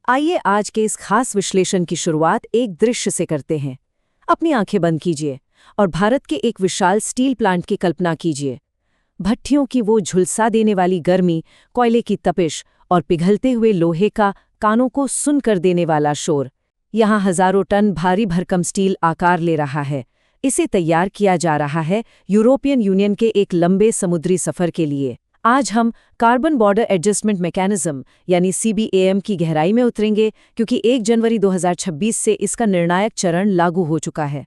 आइए आज के इस खास विश्लेषण की शुरुआत एक दृश्य से करते हैं। अपनी आंखें बंद कीजिए और भारत के एक विशाल स्टील प्लांट की कल्पना कीजिए। भट्टियों की वो झुलसा देने वाली गर्मी, कोयले की तपिश और पिघलते हुए लोहे का कानों को सुन कर देने वाला शोर। यहाँ हजारों टन भारी भरकम स्टील आकार ले रहा है। इसे तैयार किया जा रहा है यूरोपियन यूनियन के एक लंबे समुद्री सफर के लिए। आज हम कार्बन बॉर्डर एडजस्टमेंट मैकेनिज्म यानी CBAM की गहराई में उतरेंगे, क्योंकि 1 जनवरी 2026 से इसका निर्णायक चरण लागू हो चुका है।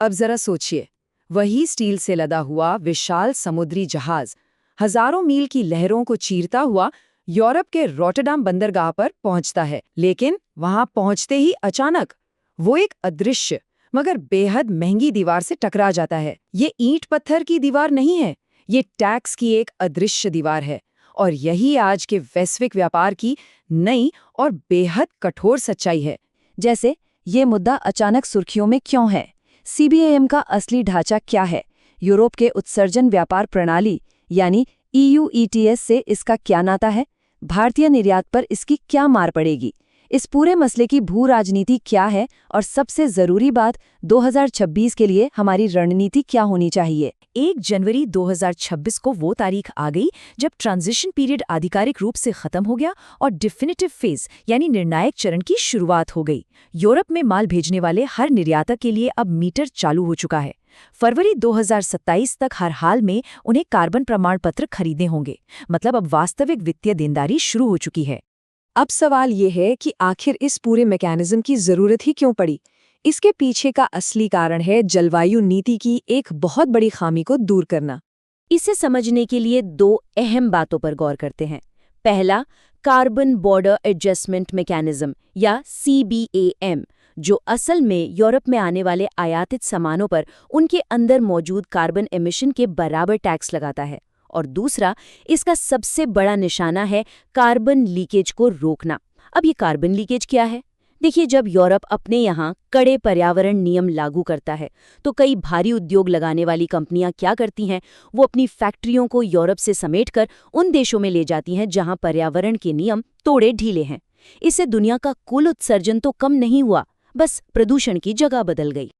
अब जरा सोचिए, वही स्टील से लदा हुआ विशाल समुद्री जहाज हजारों मील की लहरों को चीरता हुआ यूरोप के रॉटरडैम बंदरगाह पर पहुंचता है। लेकिन वहां पहुंचते ही अचानक वो एक अदृश्य मगर बेहद महंगी दीवार से टकरा जाता है। ये ईंट पत्थर की दीवार नहीं है, ये टैक्स की एक अदृश्य दीवार है। और यही आज के वैश्विक व्यापार की नई और बेहद कठोर सच्चाई है। जैसे ये मुद्दा अचानक सुर्खियों में क्यों है? CBAM का असली ढांचा क्या है? यूरोप के उत्सर्जन व्यापार प्रणाली यानी EU ETS से इसका क्या नाता है? भारतीय निर्यात पर इसकी क्या मार पड़ेगी? इस पूरे मसले की भू राजनीति क्या है और सबसे जरूरी बात, 2026 के लिए हमारी रणनीति क्या होनी चाहिए? 1 जनवरी 2026 को वो तारीख आ गई जब ट्रांजिशन पीरियड आधिकारिक रूप से खत्म हो गया और डिफिनिटिव फेज यानी निर्णायक चरण की शुरुआत हो गई। यूरोप में माल भेजने वाले हर निर्यातक के लिए अब मीटर चालू हो चुका है। फरवरी 2027 तक हर हाल में उन्हें कार्बन प्रमाण पत्र खरीदने होंगे। मतलब अब वास्तविक वित्तीय देनदारी शुरू हो चुकी है। अब सवाल ये है कि आखिर इस पूरे मैकेनिज्म की जरूरत ही क्यों पड़ी? इसके पीछे का असली कारण है जलवायु नीति की एक बहुत बड़ी खामी को दूर करना। इसे समझने के लिए 2 अहम बातों पर गौर करते हैं। पहला, कार्बन बॉर्डर एडजस्टमेंट मैकेनिज्म या CBAM, जो असल में यूरोप में आने वाले आयातित सामानों पर उनके अंदर मौजूद कार्बन एमिशन के बराबर टैक्स लगाता है। और दूसरा, इसका सबसे बड़ा निशाना है कार्बन लीकेज को रोकना। अब ये कार्बन लीकेज क्या है? देखिए, जब यूरोप अपने यहाँ कड़े पर्यावरण नियम लागू करता है तो कई भारी उद्योग लगाने वाली कंपनियां क्या करती हैं? वो अपनी फैक्ट्रियों को यूरोप से समेटकर उन देशों में ले जाती हैं जहां पर्यावरण के नियम थोड़े ढीले हैं। इससे दुनिया का कुल उत्सर्जन तो कम नहीं हुआ, बस प्रदूषण की जगह बदल गई।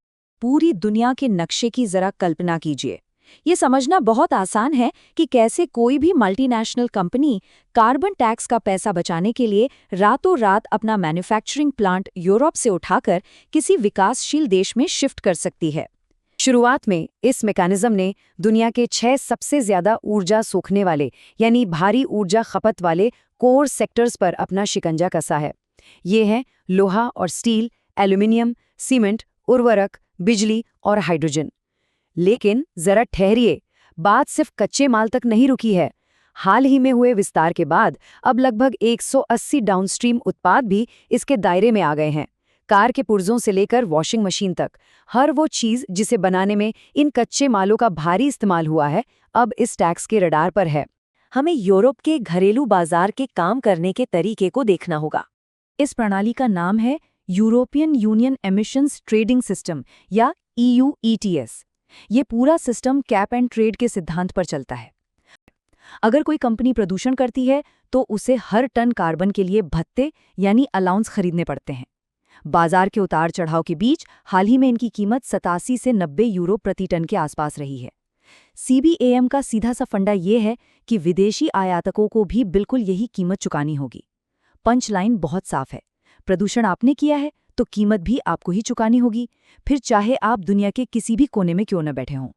पूरी दुनिया के नक्शे की जरा कल्पना कीजिए। ये समझना बहुत आसान है कि कैसे कोई भी मल्टीनेशनल कंपनी कार्बन टैक्स का पैसा बचाने के लिए रातों रात अपना मैन्युफैक्चरिंग प्लांट यूरोप से उठाकर किसी विकासशील देश में शिफ्ट कर सकती है। शुरुआत में इस मैकेनिज्म ने दुनिया के 6 सबसे ज्यादा ऊर्जा सोखने वाले यानी भारी ऊर्जा खपत वाले कोर सेक्टर्स पर अपना शिकंजा कसा है। ये हैं लोहा और स्टील, एल्यूमिनियम, सीमेंट, उर्वरक, बिजली और हाइड्रोजन। लेकिन जरा ठहरिए, बात सिर्फ कच्चे माल तक नहीं रुकी है। हाल ही में हुए विस्तार के बाद अब लगभग 180 डाउनस्ट्रीम उत्पाद भी इसके दायरे में आ गए हैं। कार के पुर्जों से लेकर वॉशिंग मशीन तक, हर वो चीज जिसे बनाने में इन कच्चे मालों का भारी इस्तेमाल हुआ है, अब इस टैक्स के रडार पर है। हमें यूरोप के घरेलू बाजार के काम करने के तरीके को देखना होगा। इस प्रणाली का नाम है European union emissions trading system या EU ETS। ये पूरा सिस्टम कैप एंड ट्रेड के सिद्धांत पर चलता है। अगर कोई कंपनी प्रदूषण करती है तो उसे हर टन कार्बन के लिए भत्ते यानी अलाउंस खरीदने पड़ते हैं। बाजार के उतार चढ़ाव के बीच हाल ही में इनकी कीमत 87 से 90 यूरो प्रति टन के आसपास रही है। CBAM का सीधा सा फंडा ये है कि विदेशी आयातकों को भी बिल्कुल यही कीमत चुकानी होगी। पंच लाइन बहुत साफ है, प्रदूषण आपने किया है तो कीमत भी आपको ही चुकानी होगी, फिर चाहे आप दुनिया के किसी भी कोने में क्यों न बैठे हों।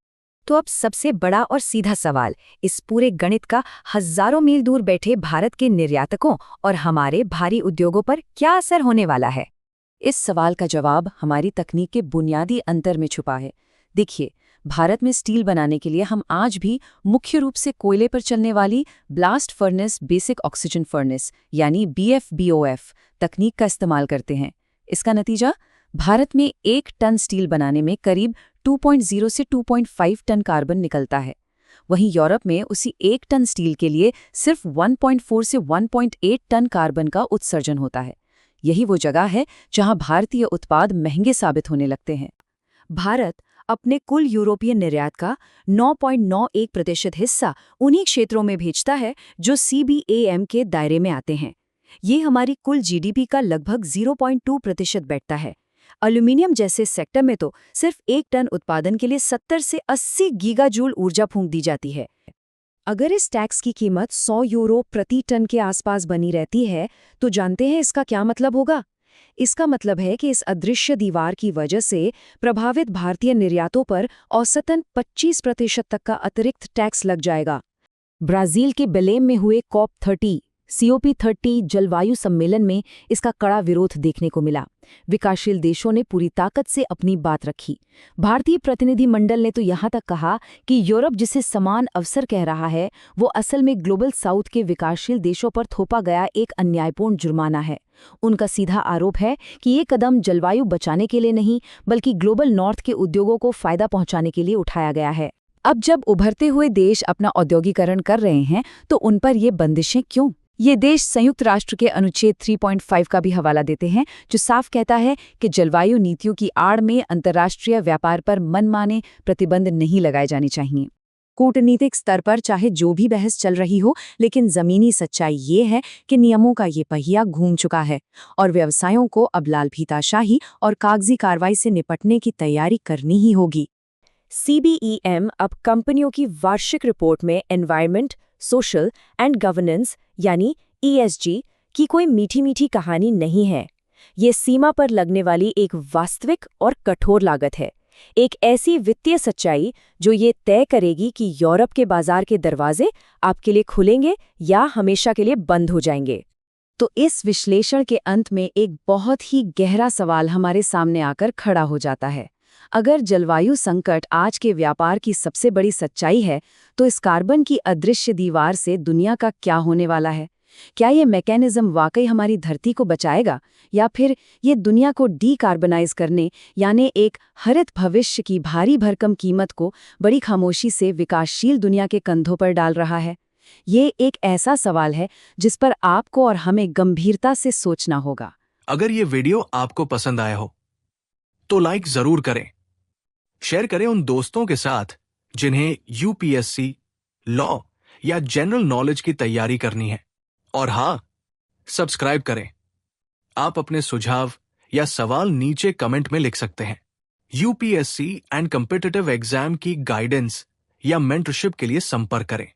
तो अब सबसे बड़ा और सीधा सवाल इस पूरे गणित का हजारों मील दूर बैठे भारत के निर्यातकों और हमारे भारी उद्योगों पर क्या असर होने वाला है? इस सवाल का जवाब हमारी तकनीक के बुनियादी अंतर में छुपा है। देखिए, भारत में स्टील बनाने के लिए हम आज भी मुख्य रूप से कोयले पर चलने वाली blast furnace basic oxygen furnace यानी BF-BOF तकनीक का इस्तेमाल करते हैं। इसका नतीजा, भारत में 1 टन स्टील बनाने में करीब 2.0 से 2.5 टन कार्बन निकलता है। वहीं यूरोप में उसी 1 टन स्टील के लिए सिर्फ 1.4 से 1.8 टन कार्बन का उत्सर्जन होता है। यही वो जगह है जहां भारतीय उत्पाद महंगे साबित होने लगते हैं। भारत अपने कुल यूरोपीय निर्यात का 9.91% हिस्सा उन्हीं क्षेत्रों में भेजता है जो CBAM के दायरे में आते हैं। ये हमारी कुल जीडीपी का लगभग 0.2% बैठता है। एल्यूमिनियम जैसे सेक्टर में तो सिर्फ 1 टन उत्पादन के लिए 70 से 80 गीगाजूल ऊर्जा फूंक दी जाती है। अगर इस टैक्स की कीमत 100 यूरो प्रति टन के आसपास बनी रहती है, तो जानते हैं इसका क्या मतलब होगा? इसका मतलब है कि इस अदृश्य दीवार की वजह से प्रभावित भारतीय निर्यातों पर औसतन 25% तक का अतिरिक्त टैक्स लग जाएगा। ब्राजील के बेलेम में हुए COP30 जलवायु सम्मेलन में इसका कड़ा विरोध देखने को मिला। विकासशील देशों ने पूरी ताकत से अपनी बात रखी। भारतीय प्रतिनिधिमंडल ने तो यहाँ तक कहा कि यूरोप जिसे समान अवसर कह रहा है, वो असल में ग्लोबल साउथ के विकासशील देशों पर थोपा गया एक अन्यायपूर्ण जुर्माना है। उनका सीधा आरोप है कि ये कदम जलवायु बचाने के लिए नहीं, बल्कि ग्लोबल नॉर्थ के उद्योगों को फायदा पहुंचाने के लिए उठाया गया है। अब जब उभरते हुए देश अपना औद्योगिकरण कर रहे हैं, तो उन पर ये बंदिशें क्यों? ये देश संयुक्त राष्ट्र के अनुच्छेद 3.5 का भी हवाला देते हैं, जो साफ कहता है कि जलवायु नीतियों की आड़ में अंतर्राष्ट्रीय व्यापार पर मनमाने प्रतिबंध नहीं लगाए जाने चाहिए। कूटनीतिक स्तर पर चाहे जो भी बहस चल रही हो, लेकिन जमीनी सच्चाई ये है कि नियमों का ये पहिया घूम चुका है और व्यवसायों को अब लाल फीताशाही और कागजी कार्रवाई से निपटने की तैयारी करनी ही होगी। CBEM अब कंपनियों की वार्षिक रिपोर्ट में एनवायरनमेंट, सोशल एंड गवर्नेंस यानी ESG की कोई मीठी मीठी कहानी नहीं है। ये सीमा पर लगने वाली एक वास्तविक और कठोर लागत है, एक ऐसी वित्तीय सच्चाई जो ये तय करेगी कि यूरोप के बाजार के दरवाजे आपके लिए खुलेंगे या हमेशा के लिए बंद हो जाएंगे। तो इस विश्लेषण के अंत में एक बहुत ही गहरा सवाल हमारे सामने आकर खड़ा हो जाता है। अगर जलवायु संकट आज के व्यापार की सबसे बड़ी सच्चाई है, तो इस कार्बन की अदृश्य दीवार से दुनिया का क्या होने वाला है? क्या ये मैकेनिज्म वाकई हमारी धरती को बचाएगा, या फिर ये दुनिया को डीकार्बनाइज करने यानी एक हरित भविष्य की भारी भरकम कीमत को बड़ी खामोशी से विकासशील दुनिया के कंधों पर डाल रहा है? ये एक ऐसा सवाल है जिस पर आपको और हमें गंभीरता से सोचना होगा। अगर ये वीडियो आपको पसंद आया हो तो लाइक जरूर करें, शेयर करें उन दोस्तों के साथ जिन्हें UPSC, लॉ या जनरल नॉलेज की तैयारी करनी है, और हाँ, सब्सक्राइब करें। आप अपने सुझाव या सवाल नीचे कमेंट में लिख सकते हैं। UPSC एंड कॉम्पिटिटिव एग्जाम की गाइडेंस या मेंटरशिप के लिए संपर्क करें।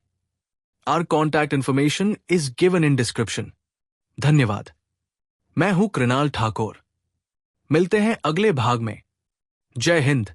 Our contact information is given in description. धन्यवाद। मैं हूं कृणाल ठाकुर। मिलते हैं अगले भाग में। जय हिंद।